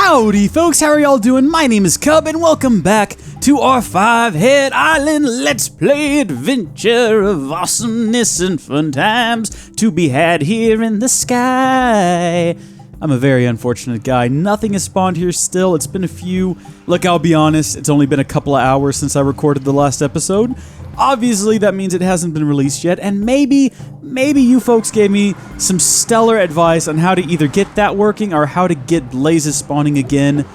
Howdy folks, how are y'all doing? My name is Cub and welcome back to our 5-Head Island Let's Play adventure of awesomeness and fun times to be had here in the sky. I'm a very unfortunate guy. Nothing has spawned here still. It's been a few. Look, I'll be honest, it's only been a couple of hours since I recorded the last episode. Obviously, that means it hasn't been released yet, and maybe you folks gave me some stellar advice on how to either get that working or how to get blazes spawning again.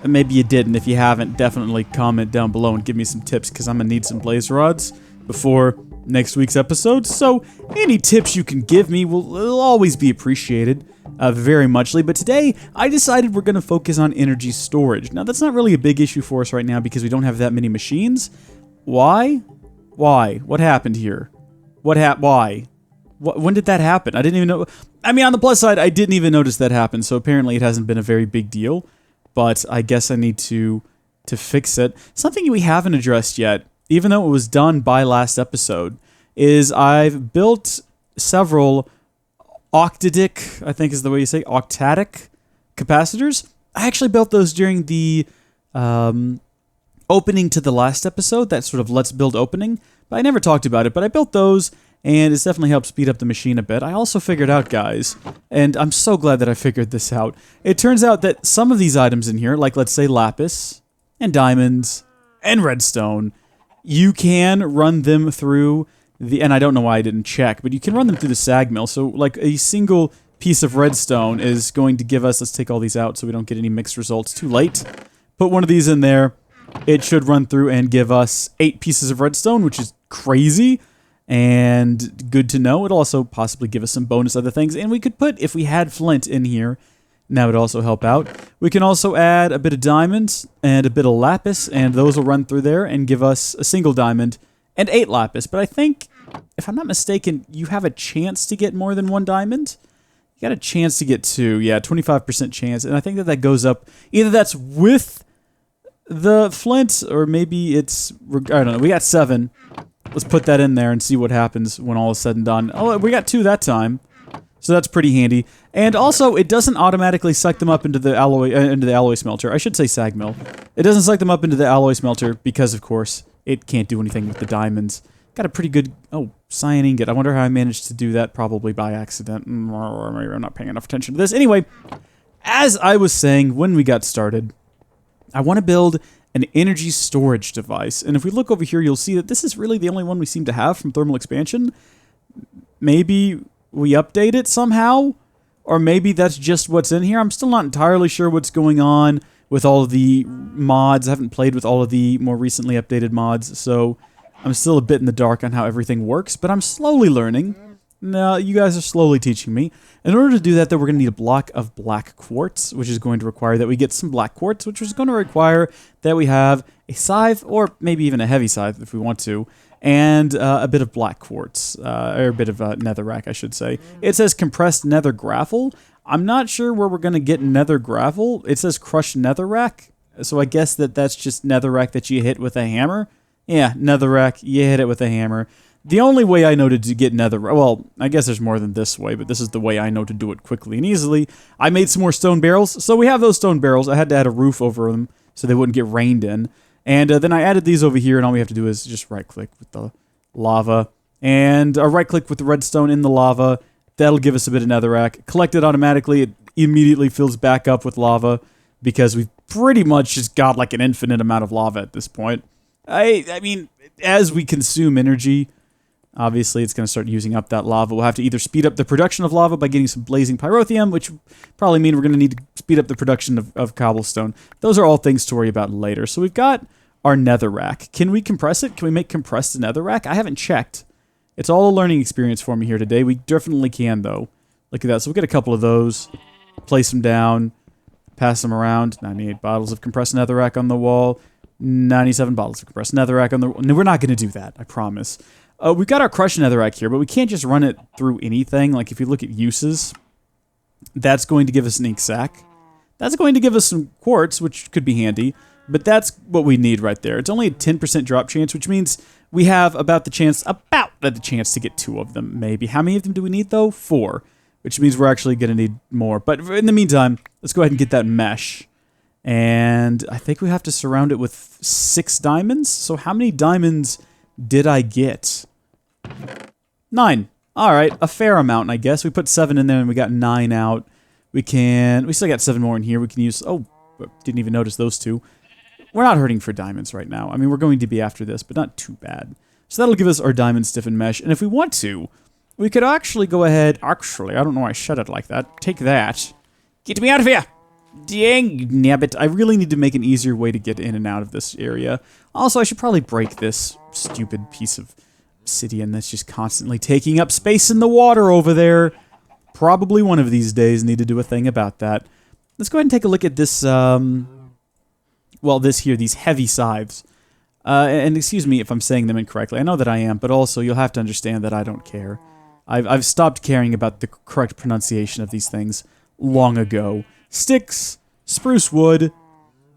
Maybe you didn't. If you haven't, definitely comment down below and give me some tips, because I'm going to need some blaze rods before next week's episode. So, any tips you can give me will always be appreciated. Very muchly, but today I decided we're going to focus on energy storage. Now, that's not really a big issue for us right now because we don't have that many machines. Why? Why? What happened here? Why? When did that happen? I didn't even know. I mean, on the plus side, I didn't even notice that happen, so apparently it hasn't been a very big deal, but I guess I need to fix it. Something we haven't addressed yet, even though it was done by last episode, is I've built several octadic, I think is the way you say, octadic capacitors. I actually built those during the opening to the last episode, that sort of let's build opening, but I never talked about it, but I built those, and it's definitely helped speed up the machine a bit. I also figured out, guys, and I'm so glad that I figured this out. It turns out that some of these items in here, like let's say lapis, and diamonds, and redstone, you can run them through and I don't know why I didn't check, but you can run them through the sag mill. So, like, a single piece of redstone is going to give us, let's take all these out so we don't get any mixed results. Too late. Put one of these in there. It should run through and give us 8 pieces of redstone, which is crazy and good to know. It'll also possibly give us some bonus other things. And we could put, if we had flint in here, that would also help out. We can also add a bit of diamonds and a bit of lapis, and those will run through there and give us a single diamond and 8 lapis. But I think, if I'm not mistaken, you have a chance to get more than 1 diamond. You got a chance to get 2. Yeah, 25% chance. And I think that goes up. Either that's with the flint, or maybe it's, I don't know. We got 7. Let's put that in there and see what happens when all is said and done. Oh, we got 2 that time. So that's pretty handy. And also, it doesn't automatically suck them up into the alloy smelter. I should say sag mill. It doesn't suck them up into the alloy smelter because, of course, it can't do anything with the diamonds. Got a pretty good... Oh, cyan ingot. I wonder how I managed to do that, probably by accident. Or maybe I'm not paying enough attention to this. Anyway, as I was saying when we got started, I want to build an energy storage device. And if we look over here, you'll see that this is really the only one we seem to have from thermal expansion. Maybe we update it somehow, or maybe that's just what's in here. I'm still not entirely sure what's going on with all of the mods. I haven't played with all of the more recently updated mods, so I'm still a bit in the dark on how everything works, but I'm slowly learning. Now, you guys are slowly teaching me. In order to do that, though, we're going to need a block of black quartz, which is going to require that we get some black quartz, which is going to require that we have a scythe, or maybe even a heavy scythe if we want to, and a bit of black quartz, or a bit of netherrack, I should say. It says compressed nether gravel. I'm not sure where we're going to get nether gravel. It says crushed netherrack, so I guess that's just netherrack that you hit with a hammer. Yeah, netherrack, you hit it with a hammer. The only way I know to get netherrack, well, I guess there's more than this way, but this is the way I know to do it quickly and easily. I made some more stone barrels, so we have those stone barrels. I had to add a roof over them so they wouldn't get rained in. And then I added these over here, and all we have to do is just right-click with the lava, and right-click with the redstone in the lava. That'll give us a bit of netherrack. Collect it automatically. It immediately fills back up with lava, because we've pretty much just got like an infinite amount of lava at this point. I mean, as we consume energy, obviously it's going to start using up that lava. We'll have to either speed up the production of lava by getting some blazing pyrotheum, which probably mean we're going to need to speed up the production of cobblestone. Those are all things to worry about later. So we've got our netherrack. Can we compress it? Can we make compressed netherrack? I haven't checked. It's all a learning experience for me here today. We definitely can, though. Look at that. So we'll get a couple of those, place them down, pass them around. 98 bottles of compressed netherrack on the wall. 97 bottles of compressed netherrack on the... No, we're not going to do that, I promise. We've got our crushed netherrack here, but we can't just run it through anything. Like, if you look at uses, that's going to give us an ink sac. That's going to give us some quartz, which could be handy, but that's what we need right there. It's only a 10% drop chance, which means we have about the chance to get 2 of them, maybe. How many of them do we need, though? 4, which means we're actually going to need more. But in the meantime, let's go ahead and get that mesh. And I think we have to surround it with 6 diamonds. So how many diamonds did I get? 9. All right, a fair amount, I guess. We put 7 in there and we got 9 out. We still got 7 more in here. We can use, oh, didn't even notice those 2. We're not hurting for diamonds right now. I mean, we're going to be after this, but not too bad. So that'll give us our diamond stiffened mesh. And if we want to, we could actually go ahead, I don't know why I shut it like that. Take that. Get me out of here! Dang nabbit. I really need to make an easier way to get in and out of this area. Also, I should probably break this stupid piece of obsidian that's just constantly taking up space in the water over there. Probably one of these days need to do a thing about that. Let's go ahead and take a look at this, well, these heavy scythes. And excuse me if I'm saying them incorrectly. I know that I am, but also you'll have to understand that I don't care. I've stopped caring about the correct pronunciation of these things long ago. Sticks, spruce wood.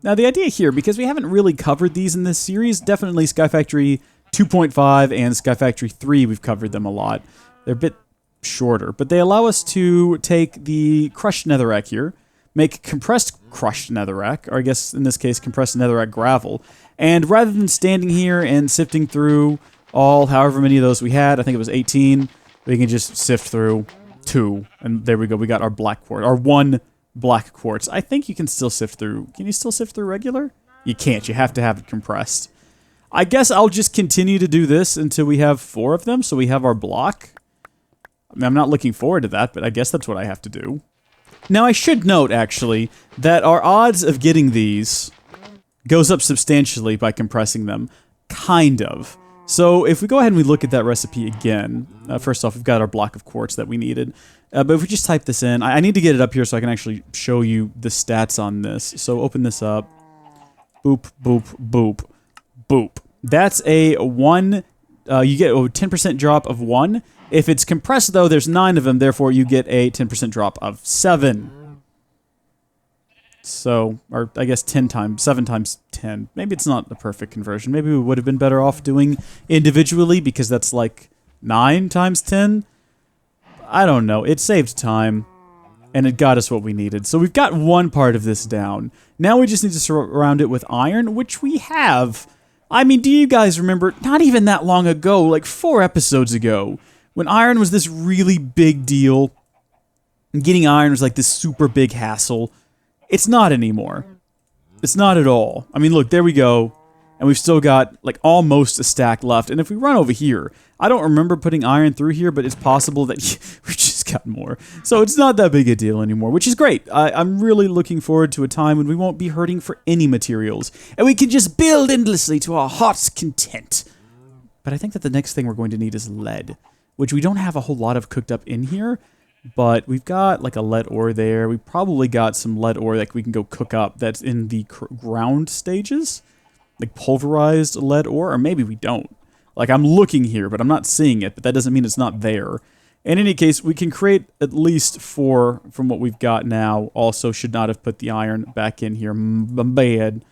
Now the idea here, because we haven't really covered these in this series, definitely Sky Factory 2.5 and Sky Factory 3, we've covered them a lot. They're a bit shorter, but they allow us to take the crushed netherrack here, make compressed crushed netherrack, or I guess in this case compressed netherrack gravel, and rather than standing here and sifting through however many of those we had, I think it was 18, we can just sift through 2, and there we go, we got our black quartz, our 1 black quartz. I think you can still sift through. Can you still sift through regular? You can't. You have to have it compressed. I guess I'll just continue to do this until we have 4 of them, so we have our block. I mean, I'm not looking forward to that, but I guess that's what I have to do. Now, I should note, actually, that our odds of getting these goes up substantially by compressing them. Kind of. So, if we go ahead and we look at that recipe again, first off, we've got our block of quartz that we needed. But if we just type this in, I need to get it up here so I can actually show you the stats on this. So open this up. Boop, boop, boop, boop. That's a 1, you get a 10% drop of 1. If it's compressed, though, there's 9 of them, therefore you get a 10% drop of 7. So, or I guess 7 times 10. Maybe it's not the perfect conversion. Maybe we would have been better off doing individually because that's like 9 times 10. I don't know. It saved time, and it got us what we needed. So we've got one part of this down. Now we just need to surround it with iron, which we have. I mean, do you guys remember, not even that long ago, like 4 episodes ago, when iron was this really big deal, and getting iron was like this super big hassle? It's not anymore. It's not at all. I mean, look, there we go. And we've still got, like, almost a stack left. And if we run over here, I don't remember putting iron through here, but it's possible that we've just got more. So it's not that big a deal anymore, which is great. I'm really looking forward to a time when we won't be hurting for any materials. And we can just build endlessly to our heart's content. But I think that the next thing we're going to need is lead, which we don't have a whole lot of cooked up in here. But we've got, like, a lead ore there. We probably got some lead ore that we can go cook up that's in the ground stages. Like pulverized lead ore, or maybe we don't. Like, I'm looking here, but I'm not seeing it, but that doesn't mean it's not there. In any case, we can create at least 4 from what we've got now. Also, should not have put the iron back in here. Bad.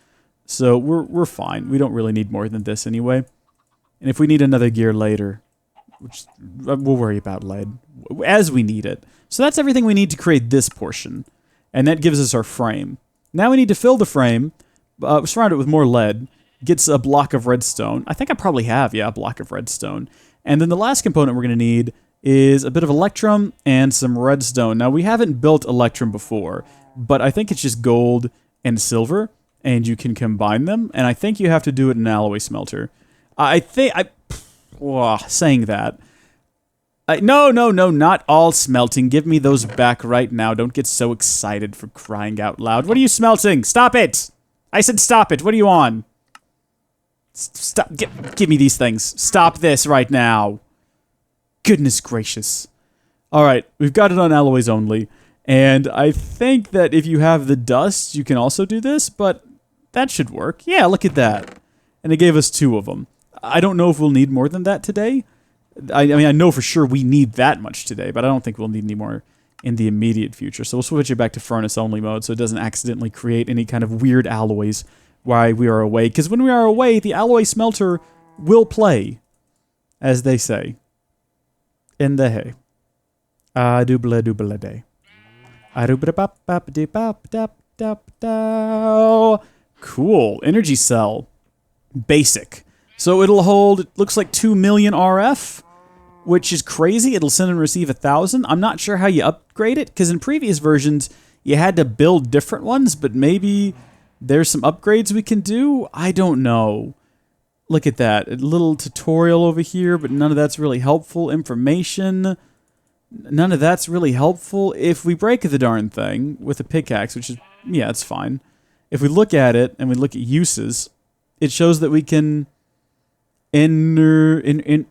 So, we're fine. We don't really need more than this anyway. And if we need another gear later, which we'll worry about lead as we need it. So that's everything we need to create this portion. And that gives us our frame. Now we need to fill the frame, surround it with more lead. Gets a block of redstone. I think I probably have, yeah, a block of redstone. And then the last component we're going to need is a bit of electrum and some redstone. Now, we haven't built electrum before, but I think it's just gold and silver, and you can combine them. And I think you have to do it in an alloy smelter. Saying that. No, not all smelting. Give me those back right now. Don't get so excited for crying out loud. What are you smelting? Stop it! I said stop it. What are you on? Stop. Give me these things. Stop this right now. Goodness gracious. Alright, we've got it on alloys only. And I think that if you have the dust, you can also do this, but that should work. Yeah, look at that. And it gave us 2 of them. I don't know if we'll need more than that today. I mean, I know for sure we need that much today, but I don't think we'll need any more in the immediate future. So we'll switch it back to furnace only mode so it doesn't accidentally create any kind of weird alloys while we are away. Because when we are away, the alloy smelter will play, as they say. In the hay. Doobla doobla day. Cool. Energy cell. Basic. So it'll hold, it looks like 2 million RF, which is crazy. It'll send and receive 1,000. I'm not sure how you upgrade it, because in previous versions, you had to build different ones, but maybe there's some upgrades we can do? I don't know. Look at that. A little tutorial over here, but none of that's really helpful. Information. None of that's really helpful. If we break the darn thing with a pickaxe, which is, yeah, it's fine. If we look at it and we look at uses, it shows that we can innervation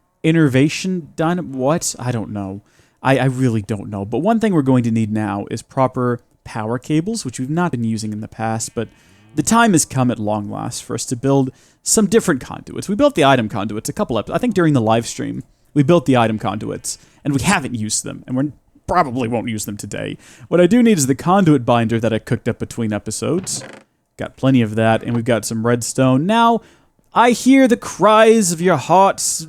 dynamo. What? I don't know. I really don't know. But one thing we're going to need now is proper power cables, which we've not been using in the past, but the time has come at long last for us to build some different conduits. We built the item conduits a couple episodes. I think during the live stream, we built the item conduits, and we haven't used them, and we probably won't use them today. What I do need is the conduit binder that I cooked up between episodes. Got plenty of that, and we've got some redstone. Now, I hear the cries of your hearts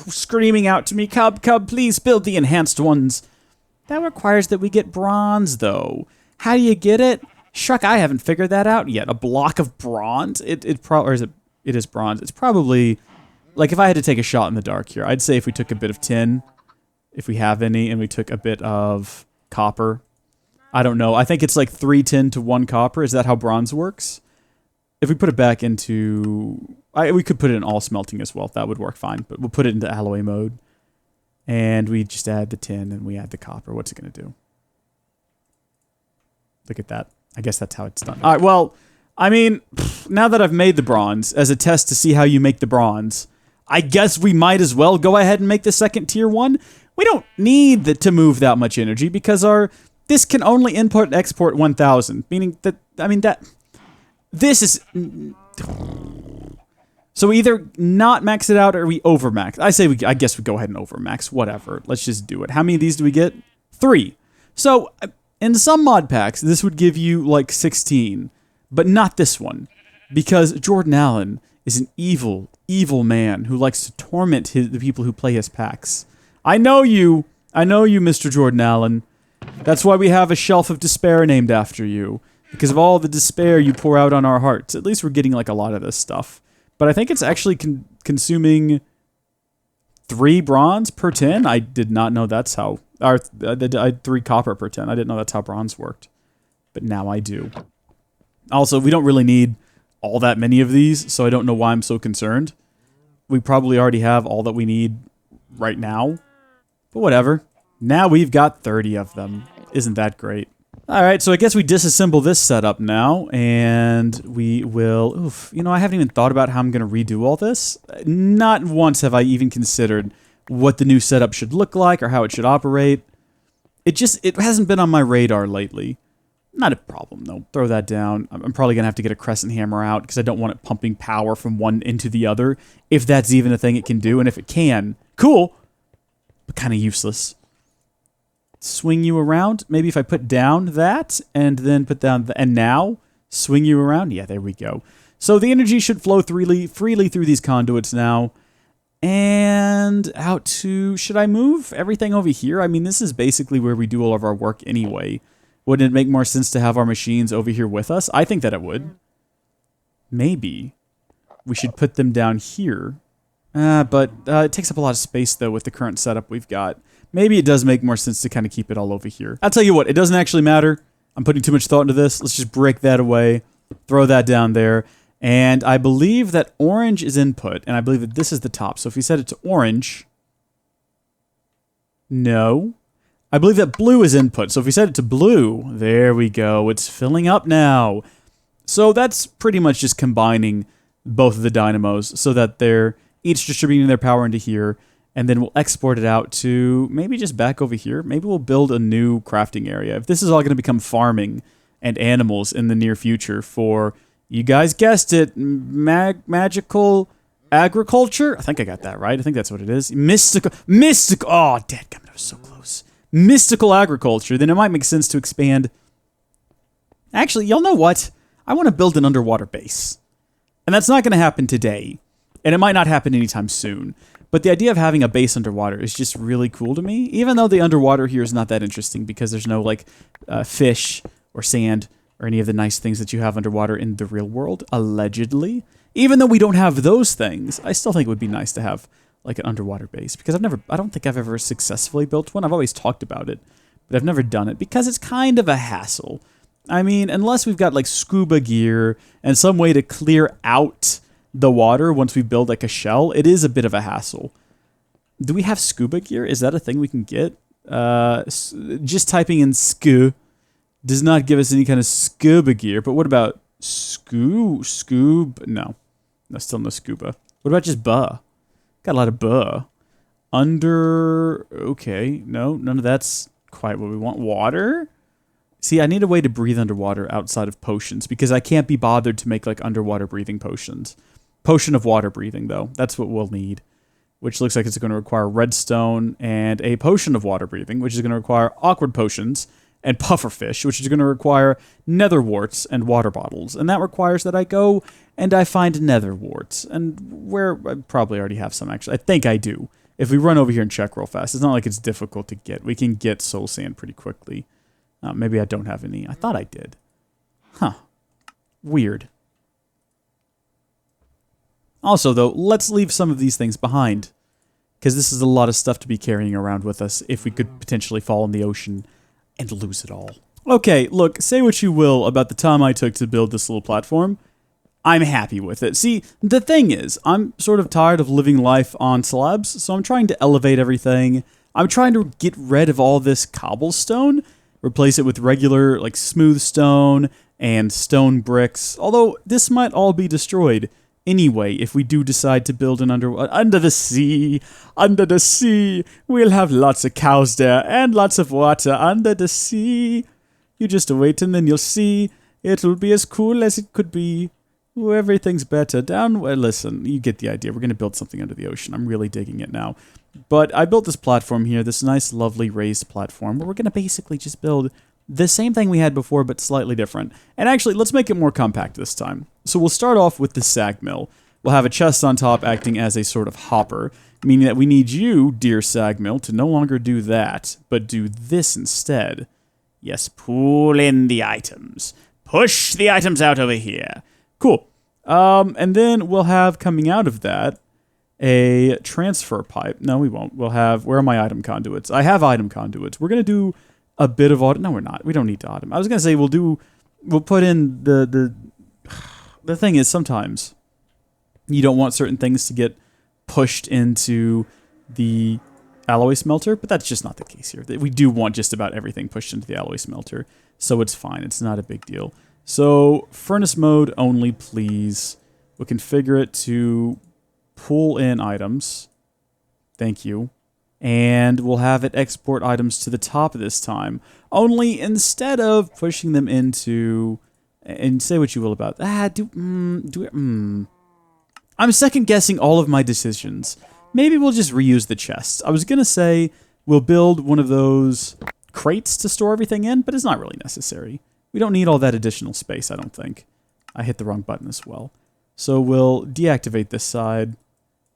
screaming out to me, Cub, please build the enhanced ones. That requires that we get bronze, though. How do you get it? Shuck, I haven't figured that out yet. A block of bronze? It is bronze. It's probably, like, if I had to take a shot in the dark here, I'd say if we took a bit of tin, if we have any, and we took a bit of copper. I don't know. I think it's like 3 tin to 1 copper. Is that how bronze works? If we put it back into... we could put it in all smelting as well. That would work fine. But we'll put it into alloy mode. And we just add the tin and we add the copper. What's it going to do? Look at that. I guess that's how it's done. All right, well, I mean, now that I've made the bronze as a test to see how you make the bronze, I guess we might as well go ahead and make the second tier one. We don't need to move that much energy because this can only input and export 1,000, meaning that, I mean, this is... So we either not max it out or we overmax. I guess we go ahead and overmax, whatever. Let's just do it. How many of these do we get? 3. So in some mod packs, this would give you like 16, but not this one, because Jordan Allen is an evil, evil man who likes to torment the people who play his packs. I know you, Mr. Jordan Allen. That's why we have a shelf of despair named after you, because of all the despair you pour out on our hearts. At least we're getting like a lot of this stuff. But I think it's actually consuming 3 bronze per tin. I did not know that's how... Or 3 copper per tin. I didn't know that's how bronze worked. But now I do. Also, we don't really need all that many of these, so I don't know why I'm so concerned. We probably already have all that we need right now. But whatever. Now we've got 30 of them. Isn't that great? Alright, so I guess we disassemble this setup now, and we will... Oof, you know, I haven't even thought about how I'm going to redo all this. Not once have I even considered what the new setup should look like or how it should operate. It hasn't been on my radar lately. Not a problem, though. Throw that down. I'm probably going to have to get a crescent hammer out because I don't want it pumping power from one into the other, if that's even a thing it can do, and if it can, cool, but kind of useless. Swing you around. Maybe if I put down that and then put down and now swing you around. Yeah, there we go. So the energy should flow freely through these conduits now. And out to... Should I move everything over here? I mean, this is basically where we do all of our work anyway. Wouldn't it make more sense to have our machines over here with us? I think that it would. Maybe we should put them down here. But it takes up a lot of space, though, with the current setup we've got. Maybe it does make more sense to kind of keep it all over here. I'll tell you what, it doesn't actually matter. I'm putting too much thought into this. Let's just break that away, throw that down there. And I believe that orange is input, and I believe that this is the top. So if we set it to orange... No. I believe that blue is input. So if we set it to blue, there we go. It's filling up now. So that's pretty much just combining both of the dynamos so that they're each distributing their power into here. And then we'll export it out to maybe just back over here. Maybe we'll build a new crafting area. If this is all going to become farming and animals in the near future for, you guys guessed it, magical agriculture? I think I got that right. I think that's what it is. Mystical, oh, dadgummit, I was so close. Mystical agriculture, then it might make sense to expand. Actually, y'all know what? I want to build an underwater base. And that's not going to happen today. And it might not happen anytime soon. But the idea of having a base underwater is just really cool to me, even though the underwater here is not that interesting because there's no, like, fish or sand or any of the nice things that you have underwater in the real world, allegedly. Even though we don't have those things, I still think it would be nice to have like an underwater base, because I don't think I've ever successfully built one. I've always talked about it, but I've never done it because it's kind of a hassle. I mean, unless we've got like scuba gear and some way to clear out the water once we build like a shell, it is a bit of a hassle. Do we have scuba gear? Is that a thing we can get? Just typing in scu does not give us any kind of scuba gear, but what about scoob? No, still no scuba. What about just buh? Got a lot of buh. Okay, no, none of that's quite what we want. Water? See, I need a way to breathe underwater outside of potions, because I can't be bothered to make like underwater breathing potions. Potion of water breathing, though, that's what we'll need, which looks like it's going to require redstone and a potion of water breathing, which is going to require awkward potions and pufferfish, which is going to require nether warts and water bottles. And that requires that I go and I find nether warts. And where I probably already have some, actually. I think I do. If we run over here and check real fast, it's not like it's difficult to get. We can get soul sand pretty quickly. Maybe I don't have any. I thought I did. Huh. Weird. Also, though, let's leave some of these things behind, because this is a lot of stuff to be carrying around with us if we could potentially fall in the ocean and lose it all. Okay, look, say what you will about the time I took to build this little platform. I'm happy with it. See, the thing is, I'm sort of tired of living life on slabs, so I'm trying to elevate everything. I'm trying to get rid of all this cobblestone, replace it with regular, like, smooth stone and stone bricks, although this might all be destroyed anyway if we do decide to build an under the sea. Under the sea, we'll have lots of cows there and lots of water under the sea. You just wait and then you'll see. It'll be as cool as it could be. Ooh, everything's better. Well, listen, you get the idea. We're going to build something under the ocean. I'm really digging it now. But I built this platform here, this nice, lovely raised platform, where we're going to basically just build the same thing we had before, but slightly different. And actually, let's make it more compact this time. So we'll start off with the sag mill. We'll have a chest on top acting as a sort of hopper, meaning that we need you, dear sag mill, to no longer do that, but do this instead. Yes, pull in the items. Push the items out over here. Cool. And then we'll have, coming out of that, a transfer pipe. No, we won't. We'll have, where are my item conduits? I have item conduits. We're going to do a bit of auto. No, we're not. We don't need to automate. I was going to say we'll put in the thing is, sometimes you don't want certain things to get pushed into the alloy smelter, but that's just not the case here. We do want just about everything pushed into the alloy smelter, so it's fine. It's not a big deal. So, furnace mode only, please. We'll configure it to pull in items. Thank you. And we'll have it export items to the top this time. Only instead of pushing them into... And say what you will about... I'm second guessing all of my decisions. Maybe we'll just reuse the chests. I was going to say we'll build one of those crates to store everything in, but it's not really necessary. We don't need all that additional space, I don't think. I hit the wrong button as well. So we'll deactivate this side,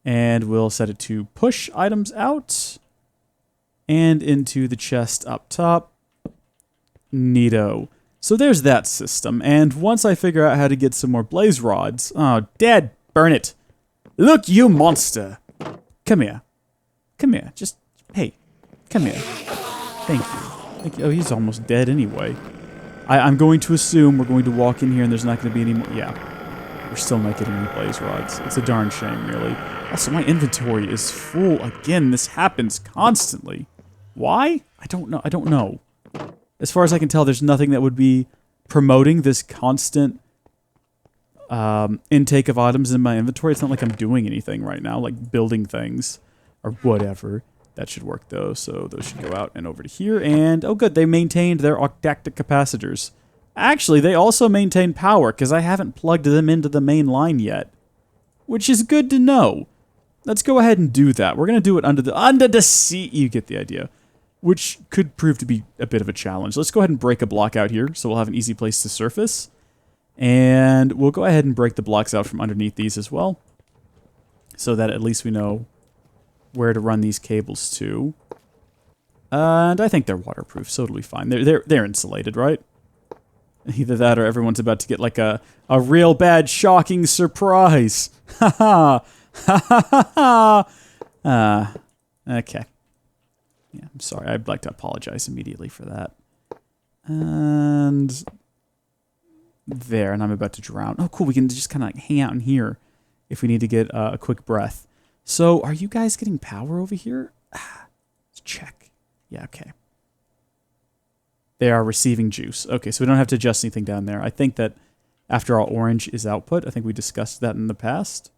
and we'll set it to push items out and into the chest up top. Neato. So there's that system, and once I figure out how to get some more blaze rods... Oh, Dad, burn it! Look, you monster! Come here. Come here. Just, hey, come here. Thank you. Oh, he's almost dead anyway. I'm going to assume we're going to walk in here and there's not going to be any more... Yeah. We're still not getting any blaze rods. It's a darn shame, really. Also, my inventory is full again. This happens constantly. Why? I don't know. I don't know. As far as I can tell, there's nothing that would be promoting this constant intake of items in my inventory. It's not like I'm doing anything right now, like building things or whatever. That should work, though, so those should go out and over to here. And, oh good, they maintained their octactic capacitors. Actually, they also maintain power, because I haven't plugged them into the main line yet. Which is good to know. Let's go ahead and do that. We're going to do it under the sea. You get the idea. Which could prove to be a bit of a challenge. Let's go ahead and break a block out here, so we'll have an easy place to surface. And we'll go ahead and break the blocks out from underneath these as well, so that at least we know where to run these cables to. And I think they're waterproof, so it'll be fine. They're insulated, right? Either that or everyone's about to get like a real bad, shocking surprise. Ha ha! Ha ha ha! Okay. Yeah, I'm sorry. I'd like to apologize immediately for that. And there, and I'm about to drown. Oh, cool. We can just kind of like hang out in here if we need to get a quick breath. So, are you guys getting power over here? Let's check. Yeah, okay. They are receiving juice. Okay, so we don't have to adjust anything down there. I think that, after all, orange is output. I think we discussed that in the past.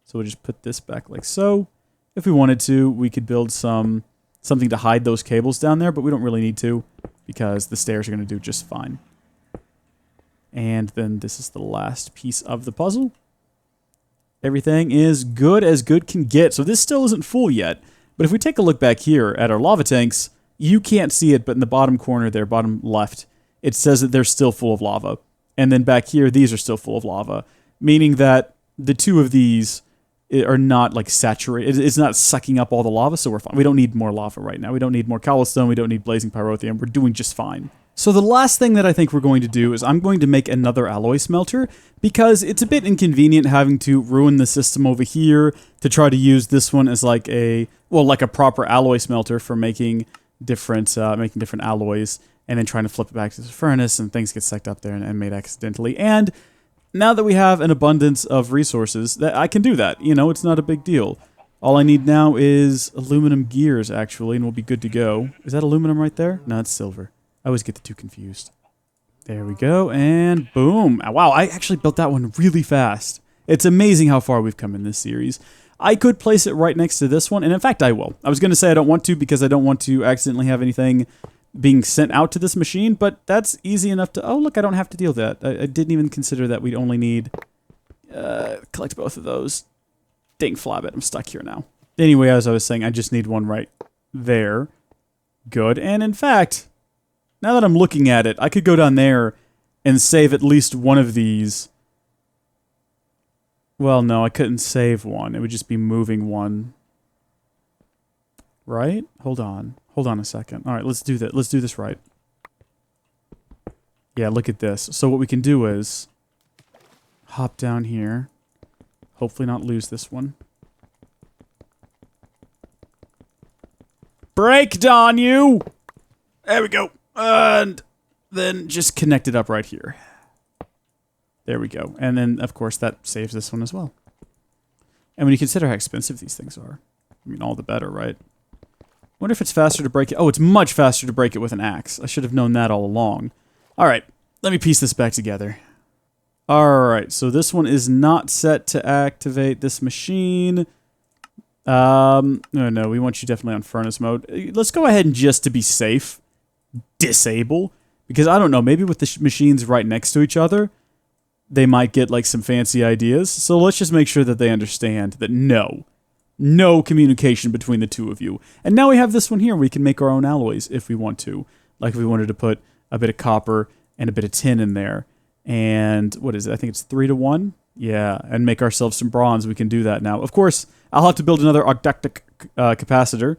So we'll just put this back like so. If we wanted to, we could build something to hide those cables down there, but we don't really need to because the stairs are going to do just fine. And then this is the last piece of the puzzle. Everything is good as good can get. So this still isn't full yet. But if we take a look back here at our lava tanks, you can't see it, but in the bottom corner there, bottom left, it says that they're still full of lava. And then back here, these are still full of lava, meaning that the two of these are not like saturated. It's not sucking up all the lava, so we're fine. We don't need more lava right now. We don't need more cobblestone. We don't need blazing pyrotheum. We're doing just fine. So the last thing that I think we're going to do is I'm going to make another alloy smelter because it's a bit inconvenient having to ruin the system over here to try to use this one as like a proper alloy smelter for making different alloys and then trying to flip it back to the furnace and things get sucked up there and made accidentally. And now that we have an abundance of resources, that I can do that. You know, it's not a big deal. All I need now is aluminum gears, actually, and we'll be good to go. Is that aluminum right there? No, it's silver. I always get the two confused. There we go, and boom. Wow, I actually built that one really fast. It's amazing how far we've come in this series. I could place it right next to this one, and in fact, I will. I was going to say I don't want to because I don't want to accidentally have anything being sent out to this machine, but that's easy enough to... Oh, look, I don't have to deal with that. I didn't even consider that we'd only need... collect both of those. Dang flabbit, I'm stuck here now. Anyway, as I was saying, I just need one right there. Good, and in fact, now that I'm looking at it, I could go down there and save at least one of these. Well, no, I couldn't save one. It would just be moving one. Right? Hold on. Hold on a second. All right, let's do that. Let's do this right. Yeah, look at this. So what we can do is hop down here. Hopefully not lose this one. Break on you! There we go. And then just connect it up right here. There we go. And then, of course, that saves this one as well. And when you consider how expensive these things are, I mean, all the better, right? Wonder if it's faster to break it. Oh, it's much faster to break it with an axe. I should have known that all along. All right, let me piece this back together. All right, so this one is not set to activate this machine. No, we want you definitely on furnace mode. Let's go ahead and just to be safe, disable. Because I don't know, maybe with the machines right next to each other, they might get like some fancy ideas. So let's just make sure that they understand that no communication between the two of you. And now we have this one here. We can make our own alloys if we want to. Like if we wanted to put a bit of copper and a bit of tin in there. And what is it? I think it's 3 to 1. Yeah, and make ourselves some bronze. We can do that now. Of course, I'll have to build another octadic capacitor.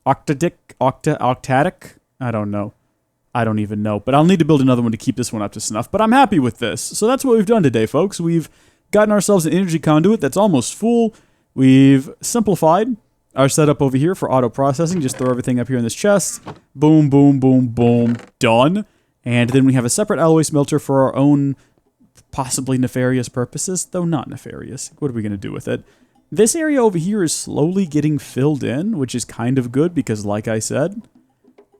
Octadic? I don't know. I don't even know. But I'll need to build another one to keep this one up to snuff. But I'm happy with this. So that's what we've done today, folks. We've gotten ourselves an energy conduit that's almost full. We've simplified our setup over here for auto processing. Just throw everything up here in this chest. Boom, boom, boom, boom. Done. And then we have a separate alloy smelter for our own possibly nefarious purposes, though not nefarious. What are we going to do with it? This area over here is slowly getting filled in, which is kind of good because, like I said,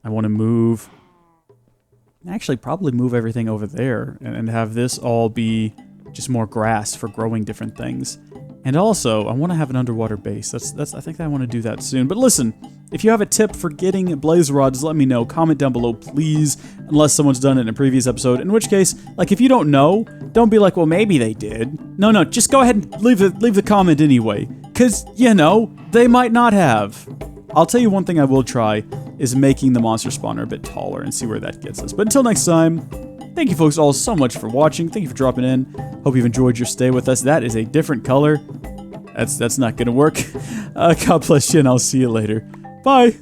I want to move... Actually, probably move everything over there and have this all be just more grass for growing different things. And also, I want to have an underwater base. I think I want to do that soon. But listen, if you have a tip for getting blaze rods, let me know. Comment down below, please, unless someone's done it in a previous episode. In which case, like, if you don't know, don't be like, well, maybe they did. No, just go ahead and leave the comment anyway. Because, you know, they might not have. I'll tell you one thing I will try is making the monster spawner a bit taller and see where that gets us. But until next time, thank you folks all so much for watching. Thank you for dropping in. Hope you've enjoyed your stay with us. That is a different color. That's not going to work. God bless you, and I'll see you later. Bye.